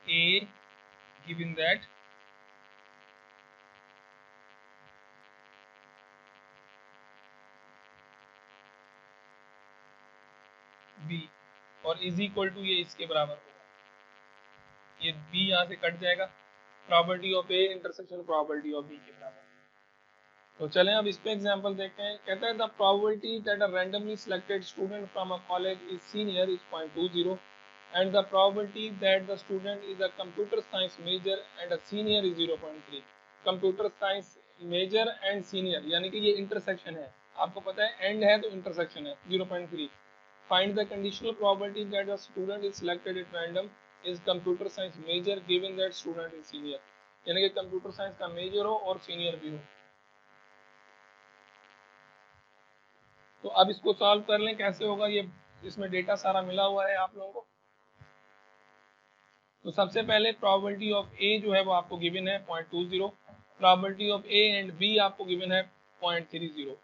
A given that B और इज इक्वल टू ये इसके बराबर होगा, ये B यहाँ से कट जाएगा, probability of A intersection probability of B के बराबर। तो चलें अब इस पे एग्जांपल देखते हैं। कहता है the probability that a randomly selected student from a college is senior is 0.20 and the probability that the student is a computer science major and a senior is 0.3। Computer science major and senior यानी कि ये intersection है, आपको पता है and है तो intersection है 0.3। Find the conditional probability that the student is selected at random is computer science major given that student is senior, यानी कि कंप्यूटर साइंस का मेजर हो और सीनियर भी हो। तो अब इसको सॉल्व कर लें, कैसे होगा ये, इसमें डेटा सारा मिला हुआ है आप लोगों को। तो सबसे पहले प्रोबेबिलिटी ऑफ ए जो है वो आपको गिवन है 0.20, probability of A and B आपको गिवन है 0.30,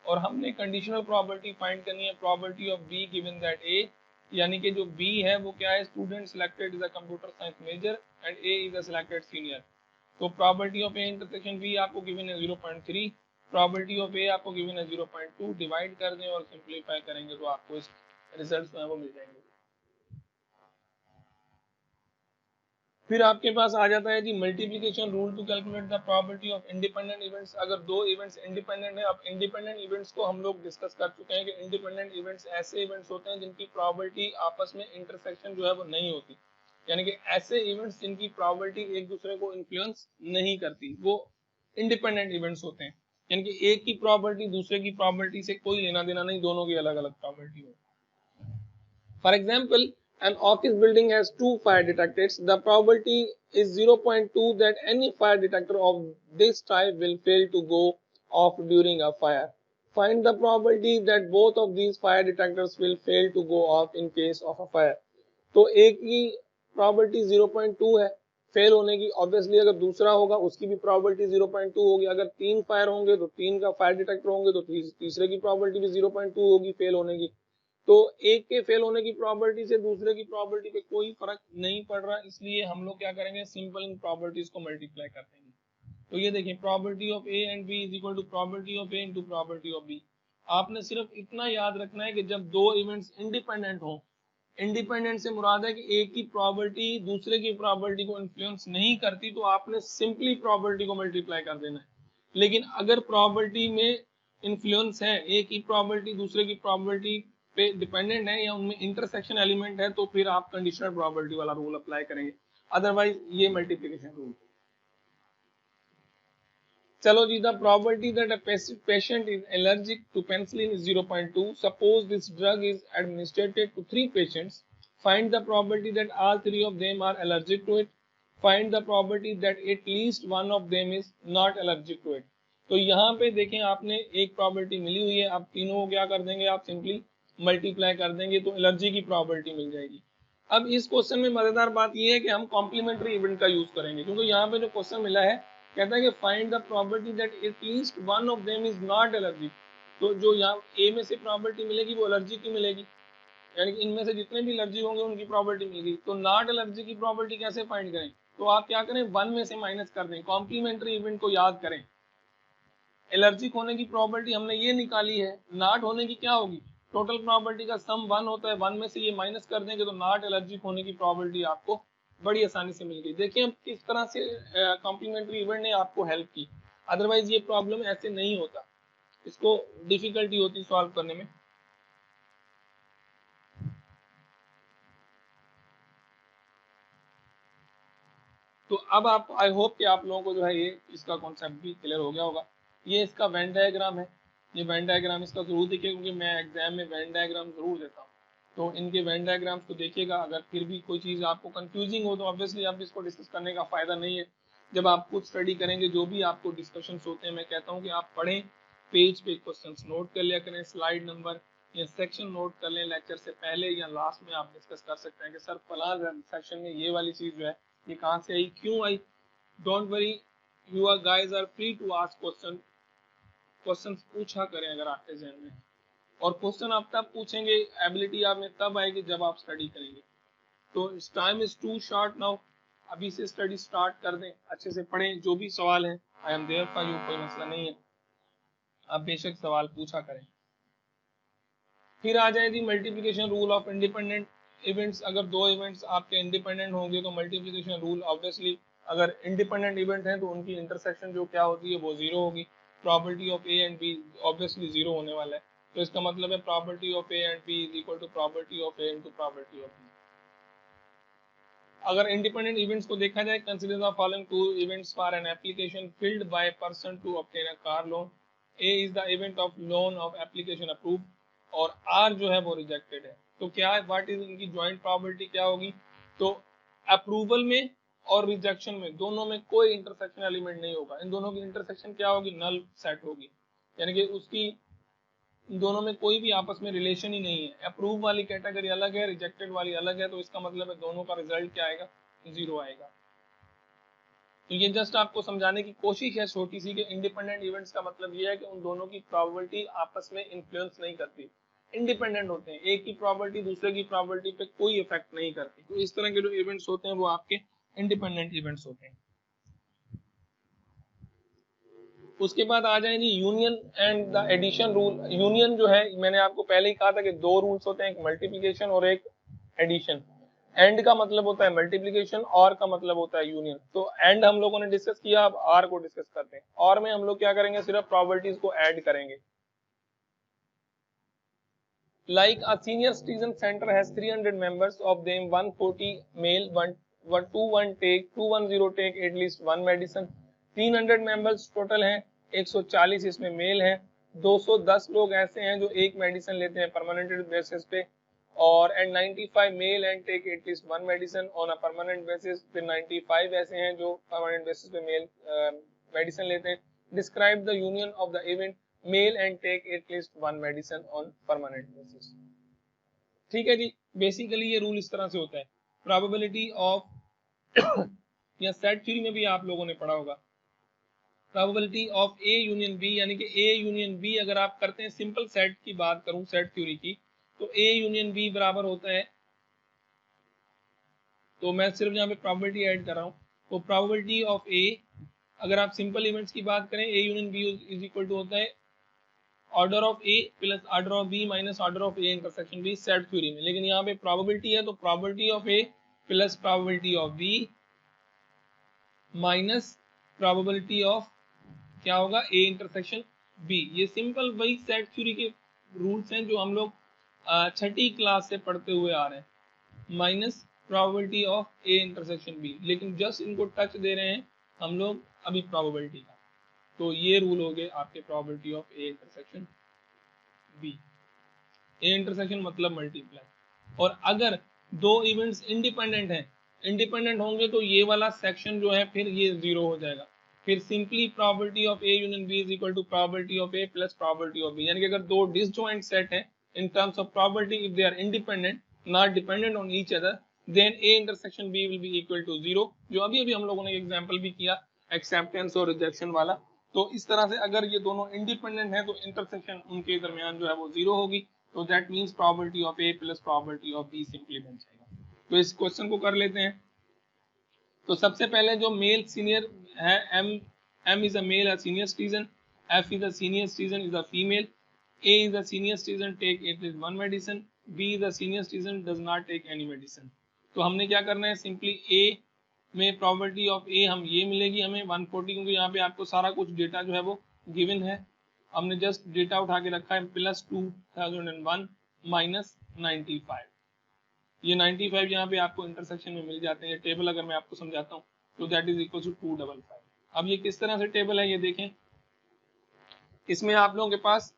और हमने कंडीशनल प्रोबेबिलिटी फाइंड करनी है, probability of B given that A, यानी कि जो बी है वो क्या है, student selected is a computer science major and A is a selected senior. तो probability of A intersection B आपको गिवन है 0.3, प्रोबेबिलिटी ऑफ ए आपको गिवन है 0.2, डिवाइड कर दें और सिंप्लीफाई करेंगे तो आपको इस रिजल्ट जो है वो मिल जाएंगे। फिर आपके पास आ जाता है जी multiplication rule to calculate the probability of independent events. अगर दो इवेंट्स इंडिपेंडेंट है, अब इंडिपेंडेंट इवेंट्स को हम लोग डिस्कस कर चुके हैं कि इंडिपेंडेंट इवेंट्स ऐसे इवेंट्स होते हैं जिनकी प्रोबेबिलिटी आपस में इंटरसेक्शन जो है वो नहीं होती, यानी कि ऐसे इवेंट्स जिनकी प्रोबेबिलिटी एक दूसरे को इन्फ्लुएंस नहीं करती, वो इंडिपेंडेंट इवेंट्स होते हैं। यानी कि एक की प्रोबेबिलिटी दूसरे की प्रोबेबिलिटी से कोई लेना देना नहीं, दोनों की अलग अलग प्रोबेबिलिटी हो। For example, an office building has two fire detectors. The probability is 0.2 that any fire detector of this type will fail to go off during a fire. Find the probability that both of these fire detectors will fail to go off in case of a fire. तो एक की probability 0.2 है fail होने की, obviously अगर दूसरा होगा उसकी भी probability 0.2 होगी। अगर तीन फायर होंगे तो तीन का फायर डिटेक्टर होंगे तो तीसरे की probability भी 0.2 होगी फेल होने की। तो एक के फेल होने की प्रोबेबिलिटी से दूसरे की प्रोबेबिलिटी पे कोई फर्क नहीं पड़ रहा, इसलिए हम लोग क्या करेंगे, सिंपल इन प्रोबेबिलिटीज को मल्टीप्लाई कर देंगे। तो ये देखिए probability of A and B is equal to probability of A into probability of B. आपने सिर्फ इतना याद रखना है कि जब दो इवेंट्स इंडिपेंडेंट हो, इंडिपेंडेंट से मुराद है कि एक की प्रोबेबिलिटी दूसरे की प्रोबेबिलिटी को इन्फ्लुएंस नहीं करती, तो आपने सिंपली प्रोबेबिलिटी को मल्टीप्लाई कर देना है। लेकिन अगर प्रॉपर्टी में इन्फ्लुएंस है, एक ही प्रॉपर्टी दूसरे की प्रॉपर्टी पे डिपेंडेंट है या उनमें इंटरसेक्शन एलिमेंट है, तो फिर आप कंडीशनल प्रॉपर्टी वाला रूल अप्लाई करेंगे, अदरवाइज ये मल्टीप्लिकेशन रूल। चलो जी, the property that a patient is allergic to penicillin is 0.2. Suppose this drug is administered to 3 patients. Find the property that all 3 of them are allergic to it. Find the property that at least one of them is not allergic to it. तो यहाँ पे देखें, आपने एक property मिली हुई है, आप तीनों को क्या कर देंगे, आप सिंपली मल्टीप्लाई कर देंगे तो एलर्जी की प्रॉपर्टी मिल जाएगी। अब इस क्वेश्चन में मजेदार बात यह है कि हम कॉम्प्लीमेंट्री इवेंट का यूज करेंगे, क्योंकि यहाँ पे जो क्वेश्चन मिला है कहता है कि find the property that at least one of them is not allergic. तो जो यहाँ ए में से प्रॉपर्टी मिलेगी वो एलर्जी की मिलेगी, यानी कि इनमें से जितने भी एलर्जी होंगे उनकी प्रॉपर्टी मिलेगी। तो नॉट एलर्जी की प्रॉपर्टी कैसे फाइंड करें, तो आप क्या करें, 1 में से माइनस कर दें, कॉम्प्लीमेंट्री इवेंट को याद करें। एलर्जिक होने की प्रॉपर्टी हमने ये निकाली है, नॉट होने की क्या होगी, टोटल प्रॉपर्टी का सम 1 होता है, 1 में से ये माइनस कर देंगे तो नॉट एलर्जिक होने की प्रॉपर्टी आपको बड़ी आसानी से मिल गई। देखिए किस तरह से कॉम्प्लीमेंट्री इवेंट ने आपको हेल्प की, अदरवाइज ये प्रॉब्लम ऐसे नहीं होता, इसको डिफिकल्टी होती सॉल्व करने में। तो अब आप, आई होप कि आप लोगों को जो है ये इसका कॉन्सेप्ट भी क्लियर हो गया होगा। ये इसका वेन डायग्राम है, ये वेन डायग्राम इसका जरूर देखिए, क्योंकि मैं एग्जाम में वेन डायग्राम जरूर देता हूँ, तो इनके वेन डायग्राम्स को देखिएगा। अगर फिर भी कोई चीज़ आपको कंफ्यूजिंग हो तो ऑब्वियसली आप इसको डिस्कस करने का फायदा नहीं है। जब आप खुद स्टडी करेंगे, जो भी आपको डिस्कशन होते हैं, मैं कहता हूँ कि आप पढ़ें, पेज पे क्वेश्चन नोट कर लिया करें, स्लाइड नंबर या सेक्शन नोट कर लें, लेक्चर से पहले या लास्ट में आप डिस्कस कर सकते हैं कि सर फलां सेक्शन में ये वाली चीज़ जो है ये कहाँ से आई, क्यों आई। Don't worry, you are guys are free to ask question पूछा करें अगर आपके जहन में, और क्वेश्चन आप तब पूछेंगे, एबिलिटी आप में तब आएगी जब आप स्टडी करेंगे। तो time is too short now, अभी से स्टडी स्टार्ट कर दें, अच्छे से पढ़ें, जो भी सवाल है I am there for you, कोई मसला नहीं है, आप बेशक सवाल पूछा करें। फिर आ जाए जी multiplication rule of independent events. अगर दो इवेंट्स आपके इंडिपेंडेंट होंगे तो मल्टीप्लिकेशन रूल ऑब्वियसली, अगर इंडिपेंडेंट इवेंट है तो उनकी इंटरसेक्शन जो क्या होती है वो जीरो होगी। Property of A and B obviously zero होने वाला है, तो इसका मतलब है property of A and B is equal to property of A into property of B. अगर इंडिपेंडेंट इवेंट्स को देखा जाए, consider the following two events for an application filled by person to obtain a car loan. A is the event of loan of application approve, और R जो है वो rejected है। तो क्या है, व्हाट इज इनकी ज्वाइंट प्रॉपर्टी क्या होगी, तो अप्रूवल में और रिजेक्शन में दोनों में कोई इंटरसेक्शन एलिमेंट नहीं होगा, इन दोनों की इंटरसेक्शन क्या होगी, नल सेट होगी, यानी कि उसकी दोनों में कोई भी आपस में रिलेशन ही नहीं है। अप्रूव वाली कैटेगरी अलग है, रिजेक्टेड वाली अलग है, तो इसका मतलब है दोनों का रिजल्ट क्या आएगा, जीरो आएगा। तो ये जस्ट आपको समझाने की कोशिश है छोटी सी, कि इंडिपेंडेंट इवेंट्स का मतलब ये है कि उन दोनों की प्रोबेबिलिटी आपस में इन्फ्लुएंस नहीं करती, इंडिपेंडेंट होते हैं, एक की प्रॉपर्टी दूसरे की प्रॉपर्टी पे कोई इफेक्ट नहीं करती। तो इस तरह के जो इवेंट्स होते हैं वो आपके इंडिपेंडेंट इवेंट्स होते हैं। उसके बाद आ जाए जी union and the addition rule. Union जो है, मैंने आपको पहले ही कहा था कि दो रूल्स होते हैं, एक मल्टीप्लिकेशन और एक एडिशन। एंड का मतलब होता है मल्टीप्लिकेशन, और का मतलब होता है यूनियन। तो एंड हम लोगों ने डिस्कस किया, अब आर को डिस्कस करते हैं। और में हम लोग क्या करेंगे, सिर्फ प्रॉपर्टीज को ऐड करेंगे। Like a senior citizen center has 300 members, of them 140 male, 21 take 210 take at least one medicine। 300 members total हैं, 140 इसमें मेल हैं, 210 लोग ऐसे हैं जो एक मेडिसिन लेते हैं परमानेंट बेसिस पे, और and 95 male and take at least one medicine on a permanent basis. फिर 95 ऐसे हैं जो परमानेंट बेसिस पे मेल मेडिसिन लेते हैं। Describe the union of the event male and take at least one medicine on permanent basis. ठीक है जी, बेसिकली ये रूल इस तरह से होता है। प्रोबेबिलिटी ऑफ या सेट थ्योरी में भी आप लोगों ने पढ़ा होगा, probability of A union B, यानी कि ए यूनियन बी अगर आप करते हैं, सिंपल सेट की बात करूं, सेट थ्योरी की, तो ए यूनियन बी बराबर होता है, तो मैं सिर्फ यहाँ पे प्रोबेबिलिटी ऐड कर रहा हूँ, तो प्रोबेबिलिटी ऑफ ए, अगर आप सिंपल इवेंट्स की बात करें, A union B is equal to होता है order of A plus order of B minus order of A intersection B, set theory में। लेकिन यहाँ पे प्रोबेबिलिटी है, तो probability of A plus probability of B minus probability of क्या होगा, ए इंटरसेक्शन बी। ये सिंपल वही सेट थ्योरी के रूल्स हैं जो हम लोग छठी क्लास से पढ़ते हुए आ रहे हैं, minus probability of A intersection B, लेकिन जस्ट इनको टच दे रहे हैं हम लोग अभी प्रोबेबिलिटी का। तो ये रूल हो गए आपके probability of A intersection B. A intersection मतलब मल्टीप्लाई। और अगर दो इवेंट्स इंडिपेंडेंट हैं, इंडिपेंडेंट होंगे तो ये वाला सेक्शन जो है फिर ये जीरो हो जाएगा। फिर simply probability of A union B is equal to probability of A plus probability of B, यानी कि अगर दो डिसजॉइंट सेट है in terms of probability, if they are independent not dependent on each other, then A intersection B will be equal to zero, जो अभी अभी हम लोगों ने एग्जांपल भी किया एक्सेप्टेंस और रिजेक्शन वाला। तो इस तरह से अगर ये दोनों इंडिपेंडेंट है तो इंटरसेक्शन उनके दरमियान जो है वो जीरो होगी, तो that means probability of A plus probability of be simply बन जाएगा। तो इस क्वेश्चन को कर लेते हैं। तो सबसे पहले जो मेल सीनियर है, M is a male a senior citizen, F is a senior citizen is a female, A is a senior citizen take it is one medicine, B is a senior citizen does not take any medicine. तो हमने क्या करना है, simply ए में probability of ए हम ये मिलेगी हमें 140, क्योंकि यहाँ पे आपको सारा कुछ डेटा जो है वो गिवन है, हमने जस्ट डेटा उठा के रखा है, प्लस 2001 माइनस 95। ये 95 यहाँ पे आपको इंटरसेक्शन में मिल जाते हैं। टेबल अगर मैं आपको समझाता हूँ तो दैट इज इक्वल टू 255। अब ये किस तरह से टेबल है ये देखें। इसमें आप लोगों के पास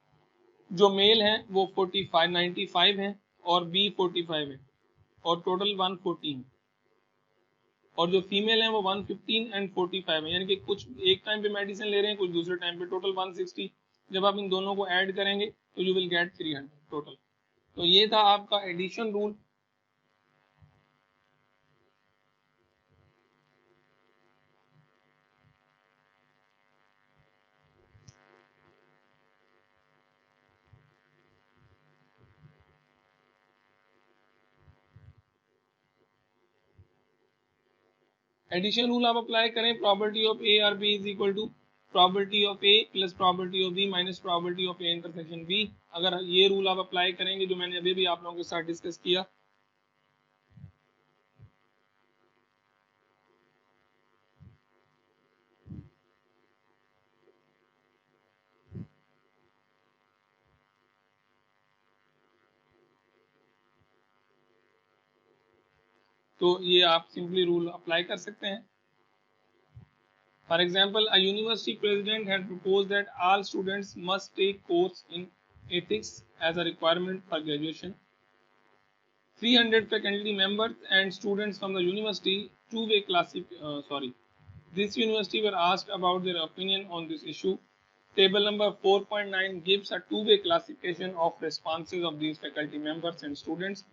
जो मेल है वो 95 है और बी 45 है और टोटल 114, और जो फीमेल है वो 115 एंड 45 है, यानी कि कुछ एक टाइम पे मेडिसिन ले रहे हैं, कुछ दूसरे टाइम पे, टोटल 160। जब आप इन दोनों को ऐड करेंगे तो यू विल गेट 300 टोटल। तो ये था आपका एडिशन रूल। एडिशन रूल आप अप्लाई करें, प्रोबेबिलिटी ऑफ ए और B is equal to probability of A plus probability of B minus probability of A intersection B. अगर ये रूल आप अप्लाई करेंगे जो मैंने अभी भी आप लोगों के साथ डिस्कस किया, तो ये आप सिंपली रूल अप्लाई कर सकते हैं। For example, a university president had proposed that all students must take course in ethics as a requirement for graduation. 300 faculty members and students from the university this university were asked about their opinion on this issue. Table number 4.9 gives a two-way classification of responses of these faculty members and students.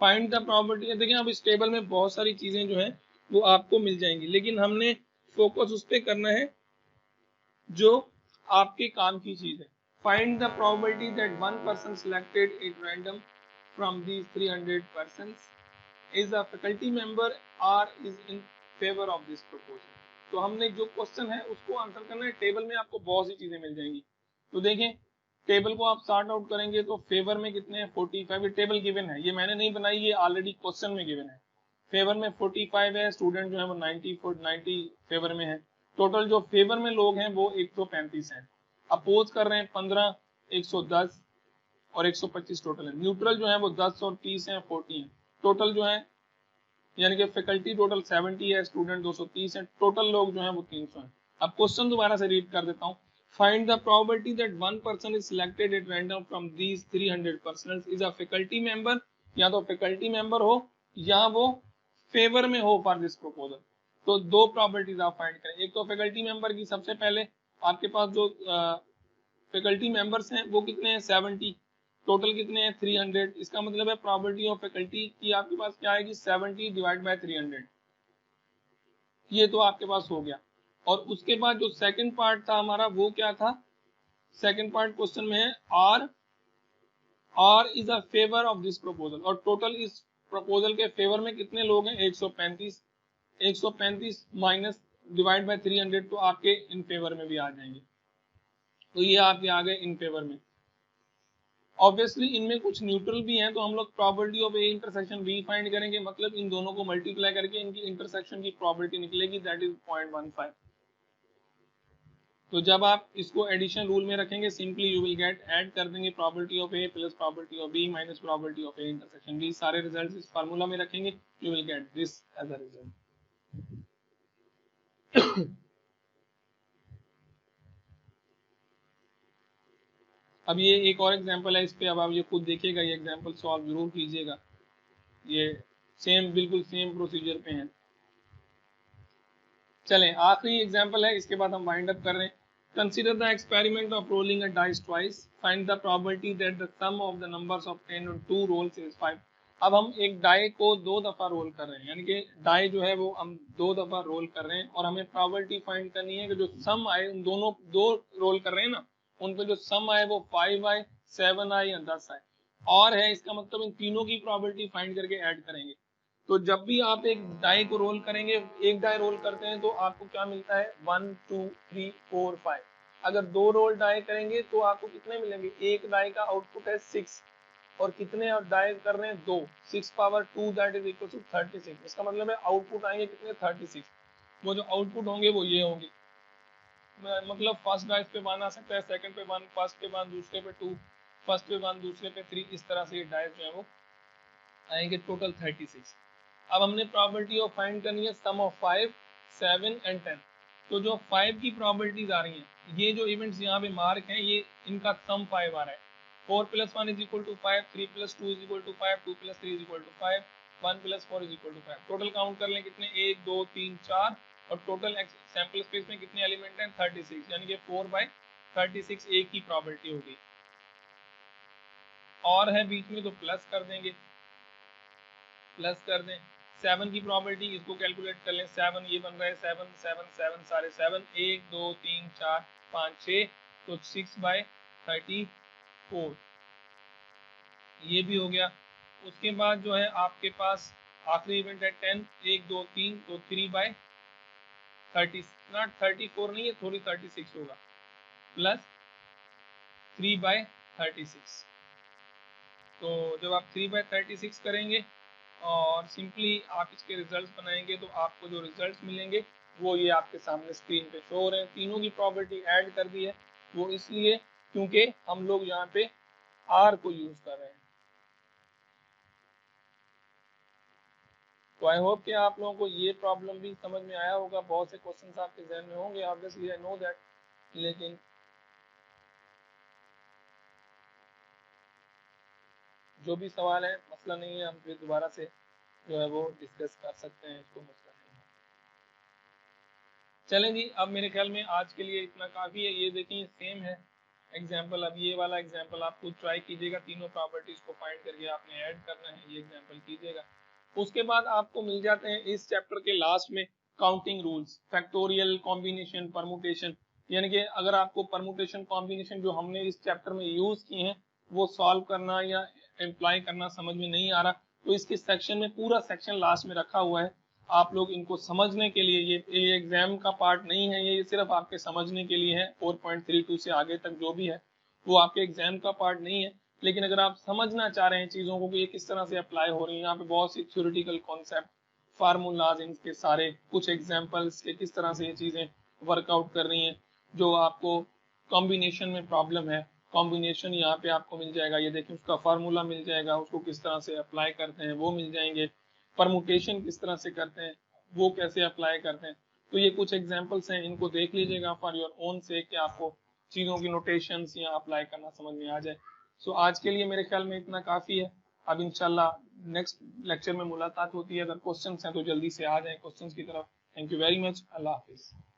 Find the probability। देखिए अब इस table में बहुत सारी चीजें जो हैं वो आपको मिल जाएंगी, लेकिन हमने फोकस उस पर करना है जो आपके काम की चीज है। Find the probability that one person selected at random from these 300 persons is a faculty member or is in favor of this proposal। तो हमने जो क्वेश्चन है उसको आंसर करना है। टेबल में आपको बहुत सी चीजें मिल जाएंगी। तो देखें टेबल को आप सॉर्ट आउट करेंगे तो फेवर में कितने हैं 45, ये टेबल गिवन है, ये मैंने नहीं बनाई, ये ऑलरेडी क्वेश्चन में गिवन है। फेवर में 45 है, स्टूडेंट जो है वो 90 फेवर में है। टोटल जो फेवर में लोग हैं वो 135 हैं, अपोज कर रहे हैं 15, 110 और 125 टोटल है। न्यूट्रल जो है वो 10 और 30 है, 40 है। टोटल जो है यानी कि फैकल्टी टोटल 70 है, स्टूडेंट 230 है, टोटल लोग जो है वो 300 है। अब क्वेश्चन दोबारा से रीड कर देता हूँ। Find the probability that one person is selected at random from these 300 persons is a faculty member, या तो फैकल्टी मेंबर हो या वो फेवर में हो फॉर दिस प्रपोजल। तो दो प्रोबेबिलिटीज आप फाइंड करें। एक तो फैकल्टी मेंबर की, सबसे पहले आपके पास जो फैकल्टी मेंबर्स हैं वो कितने हैं 70, टोटल कितने हैं 300। इसका मतलब है प्रोबेबिलिटी ऑफ फैकल्टी की आपके पास क्या आएगी 70 डिवाइड बाय 300। ये तो आपके पास हो गया। और उसके बाद जो सेकंड पार्ट था हमारा वो क्या था, सेकंड पार्ट क्वेश्चन में है R is a favour of this proposal, और टोटल इस प्रपोजल के फेवर में कितने लोग हैं 135। 135 माइनस डिवाइड बाय 300 तो आपके इन फेवर में भी आ जाएंगे। तो ये आपके आ गए इन फेवर में। ऑब्वियसली इनमें कुछ न्यूट्रल भी हैं, तो हम लोग probability of A intersection B find करेंगे, मतलब इन दोनों को मल्टीप्लाई करके इनकी इंटरसेक्शन की प्रोबेबिलिटी निकलेगी, दैट इज 0.15। तो जब आप इसको एडिशन रूल में रखेंगे, simply you will get, add कर देंगे probability of A plus probability of B minus probability of A intersection B, सारे रिजल्ट्स इस फार्मूला में रखेंगे, you will get this as a result. अब ये एक और एग्जांपल है, इस पे अब आप ये खुद देखिएगा, ये एग्जांपल सॉल्व जरूर कीजिएगा, ये सेम बिल्कुल सेम प्रोसीजर पे है। चलें आखिरी एग्जांपल है, इसके बाद हम वाइंड अप कर रहे हैं। Consider the experiment of rolling a dice twice, find the probability that the sum of the numbers of 10 और 2 रोल्स इज 5। अब हम एक डाई को 2 दफा रोल कर रहे हैं, यानी कि डाई जो है वो हम 2 दफा रोल कर रहे हैं और हमें प्रोबेबिलिटी फाइंड करनी है कि जो सम आए, उन दोनों 2 रोल कर रहे हैं ना, उन पे जो सम आए वो 5 आए, 7 आए या 10 आए, और है इसका मतलब इन तीनों की प्रोबेबिलिटी फाइंड करके ऐड करेंगे। तो जब भी आप एक डाई को रोल करेंगे, एक डाई रोल करते हैं तो आपको क्या मिलता है, 1 2 3 4 5। अगर 2 रोल डाई करेंगे तो आपको कितने मिलेंगे, एक डाई का आउटपुट है 6 और कितने और डाई कर रहे हैं 2, 6 power 2 that is equal to 36। इसका मतलब है आउटपुट आएंगे कितने, 36। वो जो आउटपुट होंगे वो ये होंगे, मतलब फर्स्ट डाइस पे 1 आ सकता है, सेकंड पे 1, फर्स्ट पे 1, दूसरे पे 2, फर्स्ट पे 1, दूसरे पे 3, इस तरह से ये डाइस जो है वो आएंगे, टोटल 36। अब हमने प्रोबेबिलिटी ऑफ फाइंड करनी है सम ऑफ 5, 7 एंड 10। तो जो 5 की प्रोबेबिलिटीज आ रही हैं, ये जो इवेंट्स यहाँ पे मार्क हैं, ये इनका सम 5 आ रहा है। 4 + 1 = 5, 3 + 2 = 5, 2 + 3 = 5, 1 + 4 = 5। टोटल काउंट कर लें कितने, 1 2 3 4, और टोटल सैंपल स्पेस में कितने एलिमेंट हैं, 36, यानी कि 4/36 एक की प्रोबेबिलिटी होगी। और है बीच में तो प्लस कर देंगे, प्लस कर दें। 7 की प्रोबेबिलिटी, इसको कैलकुलेट कर लें, 7 ये बन रहा है 7 7 7 सारे 7, 1 2 3 4 5 6, तो 6/34 ये भी हो गया। उसके बाद जो है आपके पास आखिरी इवेंट है 10, 1 2 3, तो 3/30, नॉट 34 नहीं है, थोड़ी 36 होगा, प्लस 3/36। तो जब आप 3/36 करेंगे और सिंपली आप इसके रिजल्ट्स बनाएंगे, तो आपको जो रिजल्ट्स मिलेंगे वो ये आपके सामने स्क्रीन पे शो हो रहे हैं। तीनों की प्रॉपर्टी ऐड कर दी है, वो इसलिए क्योंकि हम लोग यहाँ पे आर को यूज कर रहे हैं। तो आई होप कि आप लोगों को ये प्रॉब्लम भी समझ में आया होगा। बहुत से क्वेश्चंस आपके जहन में होंगे, ऑब्वियसली आई नो दैट, लेकिन जो भी सवाल है, मसला नहीं है, हम फिर दोबारा से जो है वो डिस्कस कर सकते हैं, इसको मसला नहीं है। चलें जी, अब मेरे ख्याल में आज के लिए इतना काफ़ी है। ये देखिए सेम है एग्जाम्पल, अब ये वाला एग्जाम्पल आप खुद ट्राई कीजिएगा, तीनों प्रॉपर्टीज को फाइंड करके आपने ऐड करना है, ये एग्जाम्पल कीजिएगा। उसके बाद आपको मिल जाते हैं इस चैप्टर के लास्ट में counting rules, factorial, combination, permutation. यानी कि अगर आपको परमुटेशन कॉम्बिनेशन जो हमने इस चैप्टर में यूज किए हैं वो सॉल्व करना या अप्लाई करना समझ में नहीं आ रहा, तो इसके सेक्शन में पूरा सेक्शन लास्ट में रखा हुआ है। आप लोग इनको समझने के लिए, ये एग्जाम का पार्ट नहीं है, ये सिर्फ आपके समझने के लिए है। 4.32 से आगे तक जो भी है वो आपके एग्जाम का पार्ट नहीं है, लेकिन अगर आप समझना चाह रहे हैं चीज़ों को कि ये किस तरह से अप्लाई हो रही है, यहाँ पे बहुत सी थ्योरेटिकल कॉन्सेप्ट, फार्मूलाज, इनके सारे कुछ एग्जाम्पल्स के किस तरह से ये चीज़ें वर्कआउट कर रही हैं। जो आपको कॉम्बिनेशन में प्रॉब्लम है, कॉम्बिनेशन यहाँ पे आपको मिल जाएगा, ये देखिए उसका फार्मूला मिल जाएगा, उसको किस तरह से अप्लाई करते हैं वो मिल जाएंगे। परमुटेशन किस तरह से करते हैं वो कैसे अप्लाई करते हैं। तो ये कुछ एग्जांपल्स हैं, इनको देख लीजिएगा फॉर योर ओन से कि आपको चीज़ों की नोटेशंस या अप्लाई करना समझ में आ जाए। सो आज के लिए मेरे ख्याल में इतना काफ़ी है। अब इंशाल्लाह नेक्स्ट लेक्चर में मुलाकात होती है। अगर क्वेश्चंस हैं तो जल्दी से आ जाएं क्वेश्चंस की तरफ। Thank you very much. Allah हाफिज़।